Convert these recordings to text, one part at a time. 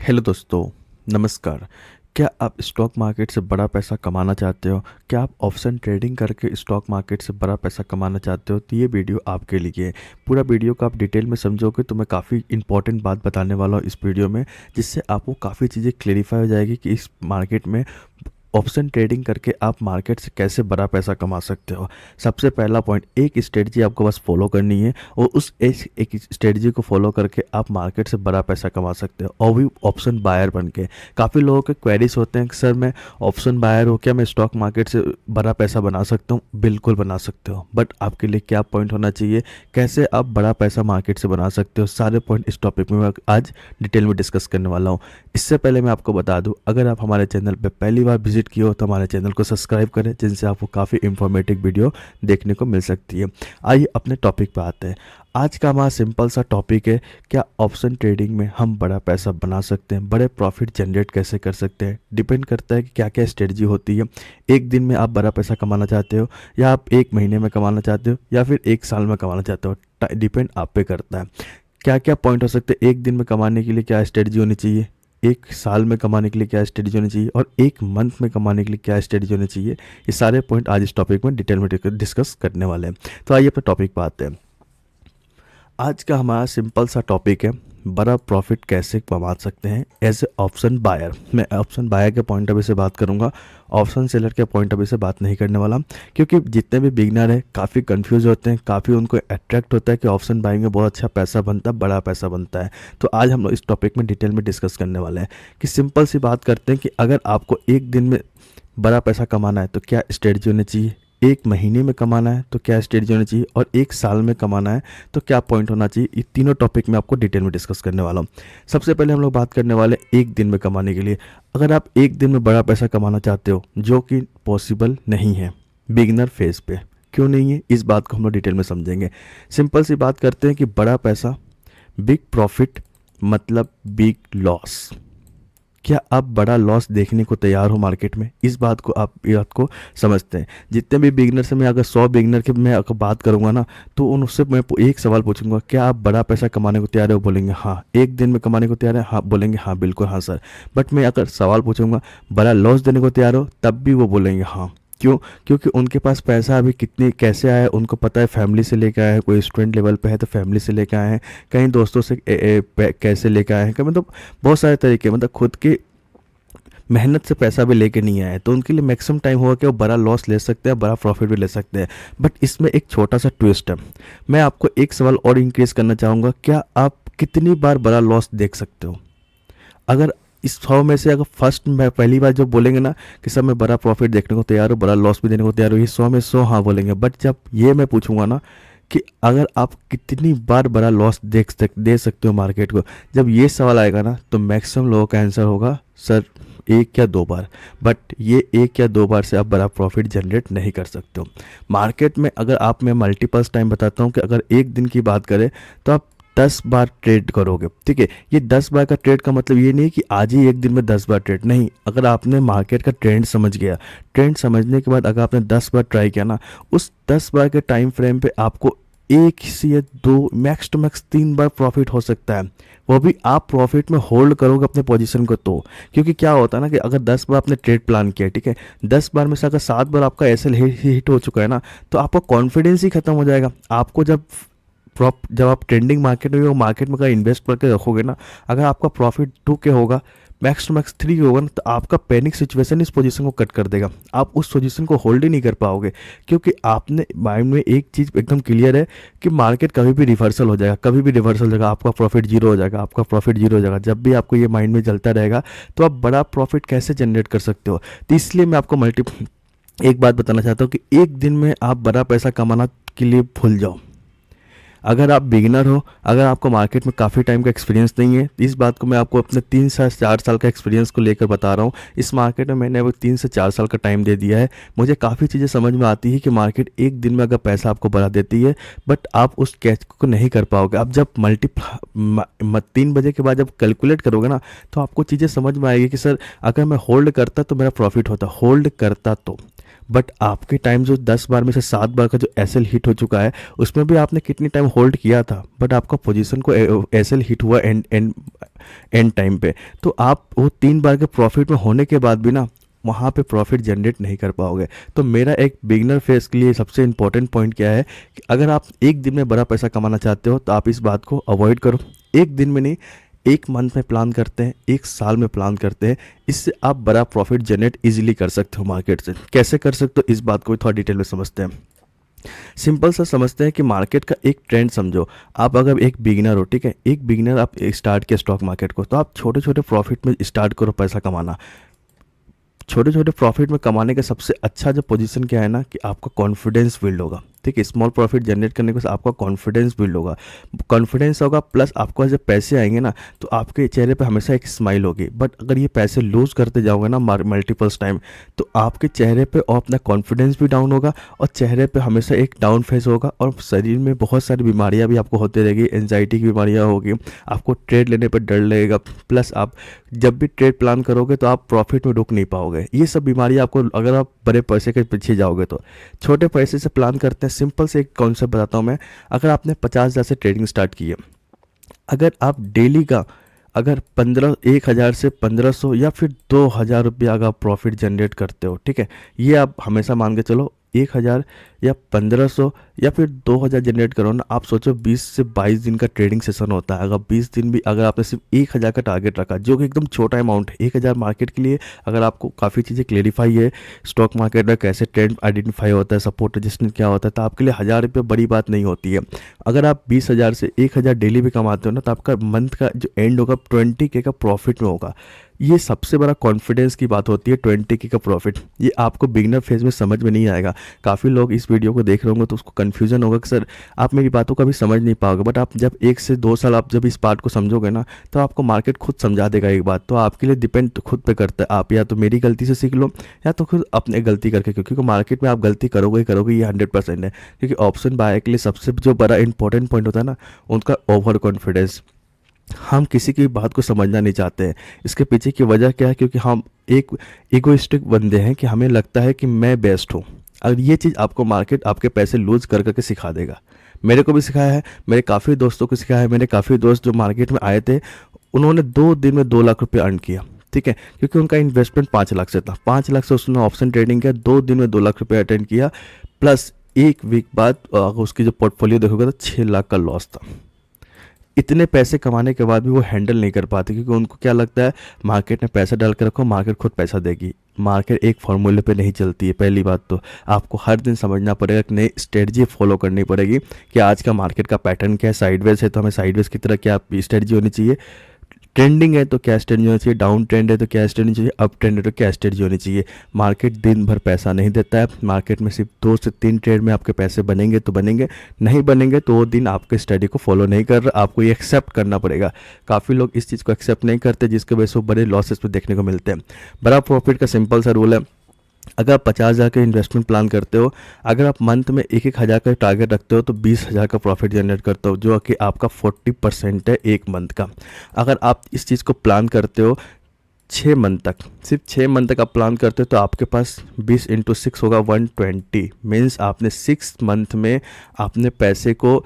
Hello दोस्तों, नमस्कार। क्या आप स्टॉक मार्केट से बड़ा पैसा कमाना चाहते हो? क्या आप ऑप्शन ट्रेडिंग करके स्टॉक मार्केट से बड़ा पैसा कमाना चाहते हो? तो ये वीडियो आपके लिए है। पूरा वीडियो को आप डिटेल में समझोगे तो मैं काफ़ी इंपॉर्टेंट बात बताने वाला हूँ इस वीडियो में, जिससे आपको काफ़ी चीज़ें क्लेरिफाई हो जाएगी कि इस मार्केट में ऑप्शन ट्रेडिंग करके आप मार्केट से कैसे बड़ा पैसा कमा सकते हो। सबसे पहला पॉइंट, एक स्ट्रेटजी आपको बस फॉलो करनी है और उस एक स्ट्रेटजी को फॉलो करके आप मार्केट से बड़ा पैसा कमा सकते हो, और भी ऑप्शन बायर बन के। काफ़ी लोगों के क्वेरीज होते हैं कि सर मैं ऑप्शन बायर हो, क्या मैं स्टॉक मार्केट से बड़ा पैसा बना सकता हूँ? बिल्कुल बना सकते हो, बट आपके लिए क्या पॉइंट होना चाहिए, कैसे आप बड़ा पैसा मार्केट से बना सकते हो, सारे पॉइंट इस टॉपिक में मैं आज डिटेल में डिस्कस करने वाला हूँ। इससे पहले मैं आपको बता दूं, अगर आप हमारे चैनल पर पहली बार विजिट किए हो तो हमारे चैनल को सब्सक्राइब करें, जिनसे आपको काफ़ी इंफॉर्मेटिव वीडियो देखने को मिल सकती है। आइए अपने टॉपिक पर आते हैं। आज का हमारा सिंपल सा टॉपिक है, क्या ऑप्शन ट्रेडिंग में हम बड़ा पैसा बना सकते हैं, बड़े प्रॉफिट जनरेट कैसे कर सकते हैं। डिपेंड करता है कि क्या क्या स्ट्रेटजी होती है। एक दिन में आप बड़ा पैसा कमाना चाहते हो, या आप एक महीने में कमाना चाहते हो, या फिर एक साल में कमाना चाहते हो, डिपेंड आप पे करता है। क्या क्या पॉइंट हो सकते हैं, एक दिन में कमाने के लिए क्या स्ट्रेटजी होनी चाहिए, एक साल में कमाने के लिए क्या स्ट्रेटजी होनी चाहिए, और एक मंथ में कमाने के लिए क्या स्ट्रेटजी होनी चाहिए। ये सारे पॉइंट आज इस टॉपिक में डिटेल में डिस्कस करने वाले हैं। तो आइए अपने टॉपिक पर आते हैं। आज का हमारा सिंपल सा टॉपिक है, बड़ा प्रॉफिट कैसे कमा सकते हैं एज ए ऑप्शन बायर। मैं ऑप्शन बायर के पॉइंट ऑफ व्यू से बात करूंगा, ऑप्शन सेलर के पॉइंट ऑफ व्यू से बात नहीं करने वाला, क्योंकि जितने भी बिगनर हैं काफ़ी कंफ्यूज होते हैं, काफ़ी उनको अट्रैक्ट होता है कि ऑप्शन बाइंग में बहुत अच्छा पैसा बनता है, बड़ा पैसा बनता है। तो आज हम लोग इस टॉपिक में डिटेल में डिस्कस करने वाले हैं कि सिंपल सी बात करते हैं कि अगर आपको एक दिन में बड़ा पैसा कमाना है तो क्या स्ट्रेटजी होनी चाहिए, एक महीने में कमाना है तो क्या स्ट्रेटजी होनी चाहिए, और एक साल में कमाना है तो क्या पॉइंट होना चाहिए। ये तीनों टॉपिक मैं आपको डिटेल में डिस्कस करने वाला हूँ। सबसे पहले हम लोग बात करने वाले एक दिन में कमाने के लिए। अगर आप एक दिन में बड़ा पैसा कमाना चाहते हो, जो कि पॉसिबल नहीं है बिगिनर फेज पे, क्यों नहीं है, इस बात को हम लोग डिटेल में समझेंगे। सिंपल सी बात करते हैं कि बड़ा पैसा, बिग प्रॉफिट मतलब बिग लॉस। क्या आप बड़ा लॉस देखने को तैयार हो मार्केट में? इस बात को समझते हैं। जितने भी बिगनर से मैं अगर 100 बिगनर के मैं अगर बात करूंगा ना, तो उनसे मैं एक सवाल पूछूंगा, क्या आप बड़ा पैसा कमाने को तैयार हो? बोलेंगे हाँ। एक दिन में कमाने को तैयार है? हाँ। बोलेंगे हाँ बिल्कुल हाँ सर। बट मैं अगर सवाल पूछूंगा, बड़ा लॉस देने को तैयार हो? तब भी वो बोलेंगे हाँ। क्यों? क्योंकि उनके पास पैसा अभी कितनी कैसे आया है उनको पता है। फैमिली से लेकर आए हैं, कोई स्टूडेंट लेवल पे है तो फैमिली से लेकर आए हैं, कहीं दोस्तों से कैसे लेकर आए हैं, मतलब बहुत सारे तरीके, मतलब खुद की मेहनत से पैसा भी लेके नहीं आए, तो उनके लिए मैक्सिमम टाइम होगा कि वो बड़ा लॉस ले सकते हैं, बड़ा प्रॉफिट भी ले सकते हैं। बट इसमें एक छोटा सा ट्विस्ट है। मैं आपको एक सवाल और इंक्रीज करना चाहूँगा, क्या आप कितनी बार बड़ा लॉस देख सकते हो? अगर इस 100 में से अगर फर्स्ट में पहली बार जो बोलेंगे ना कि सब मैं बड़ा प्रॉफिट देखने को तैयार हूँ, बड़ा लॉस भी देने को तैयार हूँ, ये 100 में 100 हाँ बोलेंगे। बट जब ये मैं पूछूंगा ना कि अगर आप कितनी बार बड़ा लॉस दे सकते हो मार्केट को, जब ये सवाल आएगा ना तो मैक्सिमम लोगों का आंसर होगा सर एक या दो बार। बट ये एक या दो बार से आप बड़ा प्रॉफिट जनरेट नहीं कर सकते हो मार्केट में। अगर आप, मैं मल्टीपल्स टाइम बताता हूँ कि अगर एक दिन की बात करें तो आप 10 बार ट्रेड करोगे, ठीक है। ये 10 बार का ट्रेड का मतलब ये नहीं कि आज ही एक दिन में 10 बार ट्रेड, नहीं। अगर आपने मार्केट का ट्रेंड समझ गया, ट्रेंड समझने के बाद अगर आपने 10 बार ट्राई किया ना, उस 10 बार के टाइम फ्रेम पे आपको एक से या दो, मैक्स टू मैक्स 3 बार प्रॉफिट हो सकता है। वो भी आप प्रॉफिट में होल्ड करोगे अपने पोजीशन को तो। क्योंकि क्या होता है ना कि अगर 10 बार आपने ट्रेड प्लान किया, ठीक है, 10 बार में से अगर 7 बार आपका एसएल हिट हो चुका है ना, तो आपका कॉन्फिडेंस ही खत्म हो जाएगा। आपको जब आप ट्रेंडिंग मार्केट में हो, मार्केट में अगर इन्वेस्ट करके रखोगे ना, अगर आपका प्रॉफिट 2 के होगा, मैक्स टू मैक्स 3 होगा ना, तो आपका पैनिक सिचुएशन इस पोजीशन को कट कर देगा। आप उस पोजीशन को होल्ड ही नहीं कर पाओगे, क्योंकि आपने माइंड में एक चीज़ एकदम क्लियर है कि मार्केट कभी भी रिवर्सल हो जाएगा, कभी भी रिवर्सल हो जाएगा, आपका प्रॉफिट जीरो हो जाएगा, आपका प्रॉफिट जीरो हो जाएगा। जब भी आपको ये माइंड में चलता रहेगा तो आप बड़ा प्रॉफिट कैसे जनरेट कर सकते हो? तो इसलिए मैं आपको एक बात बताना चाहता हूँ कि एक दिन में आप बड़ा पैसा कमाना के लिए भूल जाओ। अगर आप बिगिनर हो, अगर आपको मार्केट में काफ़ी टाइम का एक्सपीरियंस नहीं है, इस बात को मैं आपको अपने 3 से 4 साल का एक्सपीरियंस को लेकर बता रहा हूँ। इस मार्केट में मैंने वो 3 से 4 साल का टाइम दे दिया है। मुझे काफ़ी चीज़ें समझ में आती है कि मार्केट एक दिन में अगर पैसा आपको बढ़ा देती है, बट आप उस कैच को नहीं कर पाओगे। आप जब 3 बजे के बाद जब कैलकुलेट करोगे ना, तो आपको चीज़ें समझ में आएगी कि सर अगर मैं होल्ड करता तो मेरा प्रॉफिट होता, होल्ड करता तो बट आपके टाइम जो 10 बार में से 7 बार का जो एसएल हिट हो चुका है, उसमें भी आपने कितनी टाइम होल्ड किया था, बट आपका पोजीशन को एसएल हिट हुआ एंड एंड एंड टाइम पे। तो आप वो 3 बार के प्रॉफिट में होने के बाद भी ना वहाँ पे प्रॉफिट जनरेट नहीं कर पाओगे। तो मेरा एक बिगनर फेस के लिए सबसे इम्पोर्टेंट पॉइंट क्या है कि अगर आप एक दिन में बड़ा पैसा कमाना चाहते हो तो आप इस बात को अवॉइड करो। एक दिन में नहीं, एक मंथ में प्लान करते हैं, एक साल में प्लान करते हैं, इससे आप बड़ा प्रॉफिट जनरेट इजीली कर सकते हो मार्केट से। कैसे कर सकते हो, इस बात को भी थोड़ा डिटेल में समझते हैं। सिंपल सा समझते हैं कि मार्केट का एक ट्रेंड समझो। आप अगर एक बिगिनर हो, ठीक है, एक बिगिनर आप स्टार्ट किया स्टॉक मार्केट को, तो आप छोटे छोटे प्रॉफिट में स्टार्ट करो पैसा कमाना। छोटे छोटे प्रॉफिट में कमाने का सबसे अच्छा जो पोजीशन क्या है ना कि आपका कॉन्फिडेंस बिल्ड होगा। ठीक है, स्मॉल प्रॉफिट जनरेट करने के आपका कॉन्फिडेंस बिल्ड होगा। कॉन्फिडेंस होगा प्लस आपको जब पैसे आएंगे ना तो आपके चेहरे पे हमेशा एक स्माइल होगी। बट अगर ये पैसे लूज करते जाओगे ना मल्टीपल्स टाइम, तो आपके चेहरे पे और अपना कॉन्फिडेंस भी डाउन होगा और चेहरे पे हमेशा एक डाउन फेस होगा और शरीर में बहुत सारी बीमारियां भी आपको होती रहेगी। एंजाइटी की बीमारियां होगी, आपको ट्रेड लेने पर डर लगेगा, प्लस आप जब भी ट्रेड प्लान करोगे तो आप प्रॉफिट में रुक नहीं पाओगे। ये सब बीमारियां आपको, अगर आप बड़े पैसे के पीछे जाओगे तो। छोटे पैसे से प्लान करते हैं। सिंपल से एक कॉन्सेप्ट बताता हूँ मैं। अगर आपने 50,000 से ट्रेडिंग स्टार्ट की है, अगर आप डेली का अगर 1,000 से 1,500 या फिर 2,000 रुपया अगर आप प्रॉफिट जनरेट करते हो, ठीक है, ये आप हमेशा मान के चलो 1,000 या 1,500 या फिर 2,000 जनरेट करो ना। आप सोचो 20 से 22 दिन का ट्रेडिंग सेशन होता है। अगर 20 दिन भी अगर आपने सिर्फ 1,000 का टारगेट रखा, जो कि एकदम छोटा अमाउंट है, 1,000 मार्केट के लिए, अगर आपको काफ़ी चीज़ें क्लेरिफाई है स्टॉक मार्केट में कैसे ट्रेंड आइडेंटिफाई होता है, सपोर्ट रेजिस्टेंस क्या होता है, तो आपके लिए 1,000 रुपये बड़ी बात नहीं होती है। अगर आप 20,000 से 1,000 डेली भी कमाते हो ना, तो आपका मंथ का जो एंड होगा 20K का प्रॉफिट में होगा। ये सबसे बड़ा कॉन्फिडेंस की बात होती है, 20K का प्रॉफिट। ये आपको बिगनर फेज में समझ में नहीं आएगा। काफ़ी लोग इस वीडियो को देख रहे होंगे तो उसको कन्फ्यूजन होगा कि सर आप मेरी बातों का भी समझ नहीं पाओगे। बट आप जब 1 से 2 साल आप जब इस पार्ट को समझोगे ना, तो आपको मार्केट खुद समझा देगा एक बात। तो आपके लिए डिपेंड खुद पे करता है, आप या तो मेरी गलती से सीख लो या तो खुद अपने गलती करके, क्योंकि मार्केट में आप गलती करोगे ही करोगे, ये 100% है। क्योंकि ऑप्शन बाय के लिए सबसे जो बड़ा इंपॉर्टेंट पॉइंट होता है ना, उनका ओवर कॉन्फिडेंस। हम किसी की बात को समझना नहीं चाहते हैं। इसके पीछे की वजह क्या है, क्योंकि हम एक ईगोइस्टिक बंदे हैं कि हमें लगता है कि मैं बेस्ट हूँ। अगर ये चीज़ आपको मार्केट आपके पैसे लूज कर करके सिखा देगा। मेरे को भी सिखाया है, मेरे काफ़ी दोस्तों को सिखाया है। मेरे काफ़ी दोस्त जो मार्केट में आए थे, उन्होंने 2 दिन में 2 लाख रुपये अर्न किया। ठीक है, क्योंकि उनका इन्वेस्टमेंट 5 लाख से था। 5 लाख से उसने ऑप्शन ट्रेडिंग किया, 2 दिन में 2 लाख रुपये अटेंड किया, प्लस 1 वीक बाद उसकी जो पोर्टफोलियो देखोगे तो 6 लाख का लॉस था। इतने पैसे कमाने के बाद भी वो हैंडल नहीं कर पाते, क्योंकि उनको क्या लगता है मार्केट में पैसा डाल के रखो, मार्केट खुद पैसा देगी। मार्केट एक फार्मूले पे नहीं चलती है। पहली बात तो आपको हर दिन समझना पड़ेगा कि नई स्ट्रेटजी फॉलो करनी पड़ेगी कि आज का मार्केट का पैटर्न क्या है। साइडवेज है तो हमें साइडवेज की तरह क्या स्ट्रेटजी होनी चाहिए, ट्रेंडिंग है तो क्या स्ट्रेटजी होनी चाहिए, डाउन ट्रेंड है तो क्या स्ट्रेटजी चाहिए, अप ट्रेंड है तो क्या स्ट्रेटजी होनी चाहिए। मार्केट दिन भर पैसा नहीं देता है। मार्केट में सिर्फ 2 से 3 ट्रेड में आपके पैसे बनेंगे तो बनेंगे, नहीं बनेंगे तो वो दिन आपके स्टडी को फॉलो नहीं कर रहा। आपको ये एक्सेप्ट करना पड़ेगा। काफ़ी लोग इस चीज़ को एक्सेप्ट नहीं करते, जिसके वजह से वो बड़े लॉसेस पे देखने को मिलते हैं। बड़ा प्रॉफिट का सिंपल सा रूल है। अगर आप 50,000 का इन्वेस्टमेंट प्लान करते हो, अगर आप मंथ में 1,000 का टारगेट रखते हो तो 20,000 का प्रॉफिट जनरेट करते हो, जो कि आपका 40% है एक मंथ का। अगर आप इस चीज़ को प्लान करते हो 6 मंथ तक, सिर्फ 6 मंथ तक आप प्लान करते हो, तो आपके पास 20 × 6 होगा 120। मीन्स आपने 6 मंथ में आपने पैसे को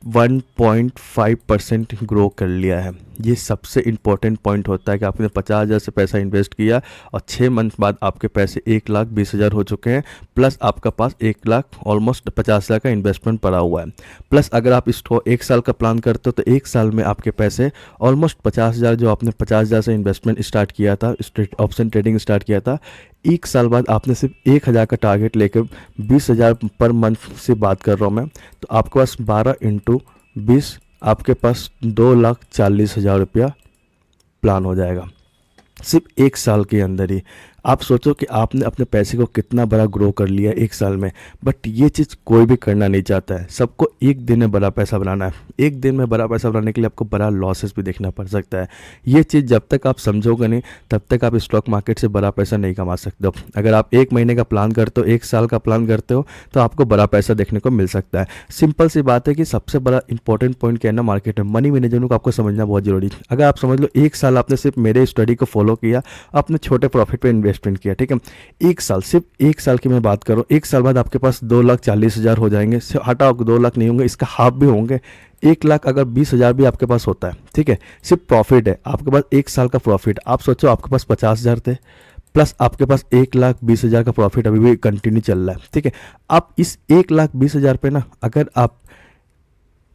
1.5% ग्रो कर लिया है। ये सबसे इम्पोर्टेंट पॉइंट होता है कि आपने 50,000 से पैसा इन्वेस्ट किया और 6 मंथ बाद आपके पैसे 1,20,000 हो चुके हैं, प्लस आपका पास 1,00,000 ऑलमोस्ट 50,000 का इन्वेस्टमेंट पड़ा हुआ है। प्लस अगर आप इसको 1 साल का प्लान करते हो तो 1 साल में आपके पैसे ऑलमोस्ट 50,000, जो आपने 50,000 से इन्वेस्टमेंट स्टार्ट किया था, ऑप्शन ट्रेडिंग स्टार्ट किया था, 1 साल बाद आपने सिर्फ 1,000 का टारगेट लेकर 20,000 पर मंथ से बात कर रहा हूँ मैं, तो आपके पास 12 × 20 आपके पास 2,40,000 रुपया प्लान हो जाएगा सिर्फ 1 साल के अंदर ही। आप सोचो कि आपने अपने पैसे को कितना बड़ा ग्रो कर लिया 1 साल में। बट ये चीज़ कोई भी करना नहीं चाहता है। सबको एक दिन में बड़ा पैसा बनाना है। एक दिन में बड़ा पैसा बनाने के लिए आपको बड़ा लॉसेस भी देखना पड़ सकता है। ये चीज़ जब तक आप समझोगे नहीं, तब तक आप स्टॉक मार्केट से बड़ा पैसा नहीं कमा सकते हो। अगर आप 1 महीने का प्लान करते हो, 1 साल का प्लान करते हो, तो आपको बड़ा पैसा देखने को मिल सकता है। सिंपल सी बात है कि सबसे बड़ा इंपॉर्टेंट पॉइंट क्या है ना मार्केट में, मनी मैनेजमेंट को आपको समझना बहुत जरूरी है। अगर आप समझ लो 1 साल आपने सिर्फ मेरे स्टडी को फॉलो किया, अपने छोटे प्रॉफिट पे इन्वेस्टमेंट किया, ठीक है, एक साल, सिर्फ एक साल की मैं बात करूँ, एक साल बाद आपके पास 2,40,000 हो जाएंगे, हटाओ 2 लाख नहीं होंगे, इसका हाफ भी होंगे, 1,00,000 अगर 20,000 भी आपके पास होता है, ठीक है, सिर्फ प्रॉफिट है आपके पास, एक साल का प्रॉफिट। आप सोचो आपके पास 50,000 थे, प्लस आपके पास 1,20,000 का प्रॉफिट अभी भी कंटिन्यू चल रहा है, ठीक है। आप इस 1,20,000 पे ना, अगर आप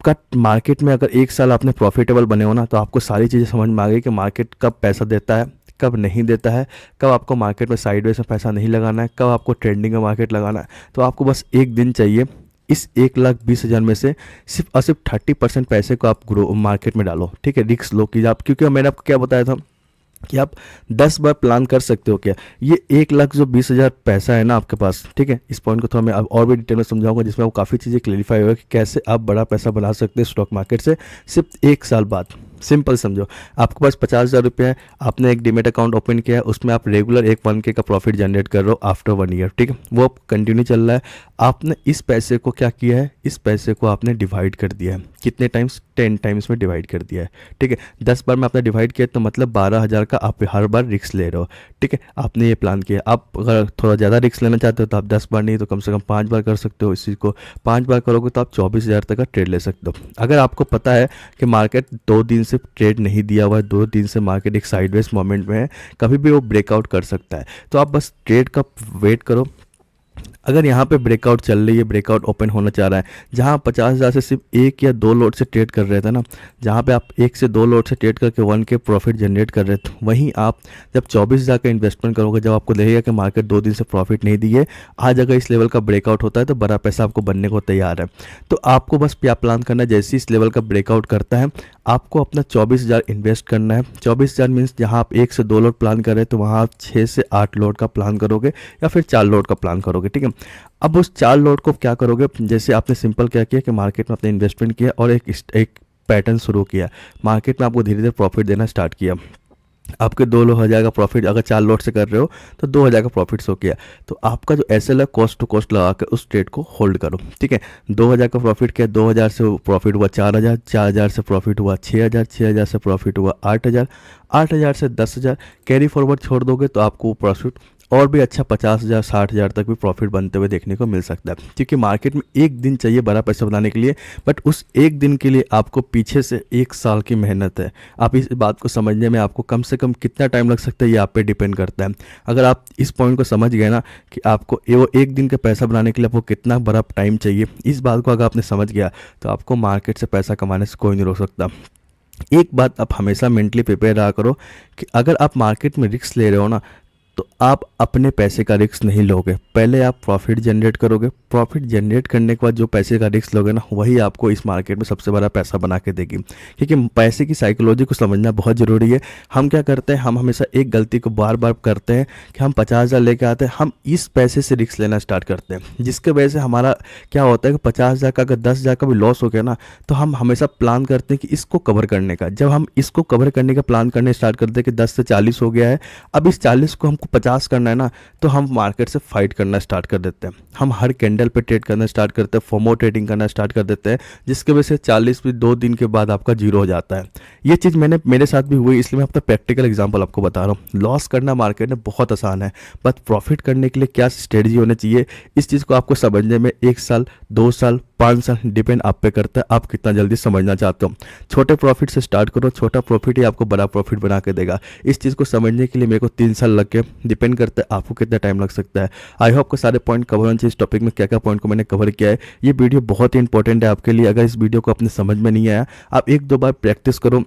का मार्केट में अगर एक साल आपने प्रॉफिटेबल बने हो ना, तो आपको सारी चीज़ें समझ में आ गई कि मार्केट कब पैसा देता है, कब नहीं देता है, कब आपको मार्केट में साइडवेज में पैसा नहीं लगाना है, कब आपको ट्रेंडिंग में मार्केट लगाना है। तो आपको बस एक दिन चाहिए, इस 1,20,000 में से सिर्फ और सिर्फ 30% पैसे को आप ग्रो मार्केट में डालो, ठीक है, रिस्क लो कि आप, क्योंकि मैंने आपको क्या बताया था कि आप 10 बार प्लान कर सकते हो क्या। ये 1,20,000 पैसा है ना आपके पास, ठीक है, इस पॉइंट को थोड़ा मैं अब और भी डिटेल में समझाऊंगा, जिसमें आपको काफ़ी चीज़ें क्लेरिफाई होगा कि कैसे आप बड़ा पैसा बना सकते हैं स्टॉक मार्केट से सिर्फ एक साल बाद। सिंपल समझो, आपके पास 50,000 रुपये है, आपने एक डीमेट अकाउंट ओपन किया है, उसमें आप रेगुलर एक 1K का प्रॉफिट जनरेट कर रहे हो आफ्टर 1 ईयर, ठीक है, वो कंटिन्यू चल रहा है। आपने इस पैसे को क्या किया है, इस पैसे को आपने डिवाइड कर दिया है, कितने टाइम्स, 10 टाइम्स में डिवाइड कर दिया है, ठीक है, 10 बार में आपने डिवाइड किया तो मतलब 12,000 का आप हर बार रिस्क ले रहे हो, ठीक है, आपने ये प्लान किया। आप अगर थोड़ा ज़्यादा रिस्क लेना चाहते हो तो आप 10 बार नहीं तो कम से कम 5 बार कर सकते हो, इस चीज़ को 5 बार करोगे तो आप 24,000 तक का ट्रेड ले सकते हो। अगर आपको पता है कि मार्केट 2 दिन से ट्रेड नहीं दिया हुआ है, 2 दिन से मार्केट एक साइडवेज मोमेंट में है, कभी भी वो ब्रेकआउट कर सकता है, तो आप बस ट्रेड का वेट करो। अगर यहाँ पे ब्रेकआउट चल रही है, ब्रेकआउट ओपन होना चाह रहा है, जहाँ 50,000 से सिर्फ 1 या 2 लॉट से ट्रेड कर रहे थे ना, जहाँ पे आप 1 से 2 लॉट से ट्रेड करके 1K प्रॉफिट जनरेट कर रहे थे, वहीं आप जब 24,000 का इन्वेस्टमेंट करोगे, जब आपको लगेगा कि मार्केट 2 दिन से प्रॉफिट नहीं दिए, आज अगर इस लेवल का ब्रेकआउट होता है तो बड़ा पैसा आपको बनने को तैयार है। तो आपको बस क्या प्लान करना है, जैसे इस लेवल का ब्रेकआउट करता है आपको अपना 24,000 इन्वेस्ट करना है। 24,000 मीन्स जहाँ आप 1 से 2 लॉट प्लान कर रहे हैं तो वहाँ आप 6 से 8 लॉट का प्लान करोगे या फिर 4 लॉट का प्लान करोगे, ठीक है। अब उस 4 लॉट को क्या करोगे, जैसे आपने सिंपल क्या किया कि मार्केट में आपने इन्वेस्टमेंट किया और एक पैटर्न शुरू किया, मार्केट में आपको धीरे धीरे प्रॉफिट देना स्टार्ट किया, आपके 2,000 का प्रॉफिट अगर 4 लॉट से कर रहे हो तो 2,000 का प्रॉफिट शो किया, तो आपका जो SL है कॉस्ट टू कॉस्ट लगा कर उस ट्रेड को होल्ड करो, ठीक है। 2,000 का प्रॉफिट किया, 2,000 से प्रॉफिट हुआ 4,000, 4,000 से प्रॉफिट हुआ 6,000, 6,000 से प्रॉफिट हुआ 8,000, 8,000 से 10,000, कैरी फॉरवर्ड छोड़ दोगे तो आपको प्रॉफिट और भी अच्छा 50,000 60,000 तक भी प्रॉफिट बनते हुए देखने को मिल सकता है, क्योंकि मार्केट में एक दिन चाहिए बड़ा पैसा बनाने के लिए, बट उस एक दिन के लिए आपको पीछे से 1 साल की मेहनत है। आप इस बात को समझने में आपको कम से कम कितना टाइम लग सकता है ये आप पे डिपेंड करता है। अगर आप इस पॉइंट को समझ गए ना कि आपको वो एक दिन का पैसा बनाने के लिए आपको कितना बड़ा टाइम चाहिए, इस बात को अगर आपने समझ गया तो आपको मार्केट से पैसा कमाने से कोई नहीं रोक सकता। एक बात आप हमेशा मेंटली प्रिपेयर रहा करो कि अगर आप मार्केट में रिस्क ले रहे हो ना, तो आप अपने पैसे का रिस्क नहीं लोगे, पहले आप प्रॉफिट जनरेट करोगे, प्रॉफिट जनरेट करने के बाद जो पैसे का रिस्क लोगे ना, वही आपको इस मार्केट में सबसे बड़ा पैसा बना के देगी। क्योंकि पैसे की साइकोलॉजी को समझना बहुत ज़रूरी है। हम क्या करते हैं, हम हमेशा एक गलती को बार बार करते हैं कि हम 50,000 लेके आते हैं, हम इस पैसे से रिस्क लेना स्टार्ट करते हैं, जिसके वजह से हमारा क्या होता है कि 50,000 का अगर 10,000 का भी लॉस हो गया ना, तो हम हमेशा प्लान करते हैं कि इसको कवर करने का। जब हम इसको कवर करने का प्लान करने स्टार्ट करते हैं कि 10 से 40 हो गया है, अब इस 40 को हमको 50 करना है ना, तो हम मार्केट से फाइट करना स्टार्ट कर देते हैं, हम हर कैंडल पे ट्रेड करना स्टार्ट करते हैं, फोमो ट्रेडिंग करना स्टार्ट कर देते हैं, जिसके वजह से 40 भी 2 दिन के बाद आपका जीरो हो जाता है। ये चीज़ मेरे साथ भी हुई, इसलिए मैं अपना प्रैक्टिकल एग्जांपल आपको बता रहा हूँ। लॉस करना मार्केट में बहुत आसान है, बट प्रॉफिट करने के लिए क्या स्ट्रेटजी होनी चाहिए, इस चीज़ को आपको समझने में 1 साल 2 साल 5 साल डिपेंड आप पे करता है, आप कितना जल्दी समझना चाहते हो। छोटे प्रॉफिट से स्टार्ट करो, छोटा प्रॉफिट ही आपको बड़ा प्रॉफिट बना के देगा। इस चीज़ को समझने के लिए मेरे को 3 साल लग गए, डिपेंड करता है आपको कितना टाइम लग सकता है। आई होप के सारे पॉइंट कवर होने चाहिए। इस टॉपिक में क्या क्या पॉइंट को मैंने कवर किया है, ये वीडियो बहुत ही इंपॉर्टेंट है आपके लिए। अगर इस वीडियो को अपने समझ में नहीं आया, आप 1-2 बार प्रैक्टिस करो,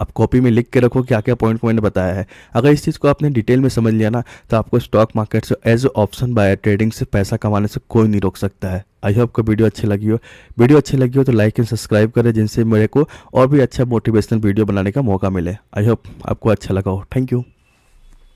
आप कॉपी में लिख के रखो क्या क्या पॉइंट को मैंने बताया है। अगर इस चीज़ को आपने डिटेल में समझ लिया ना, तो आपको स्टॉक मार्केट से as a option buyer trading से पैसा कमाने से कोई नहीं रोक सकता है। आई होप को वीडियो अच्छी लगी हो, तो लाइक एंड सब्सक्राइब करें, जिनसे मेरे को और भी अच्छा मोटिवेशनल वीडियो बनाने का मौका मिले। आई होप आपको अच्छा लगा हो। Thank you.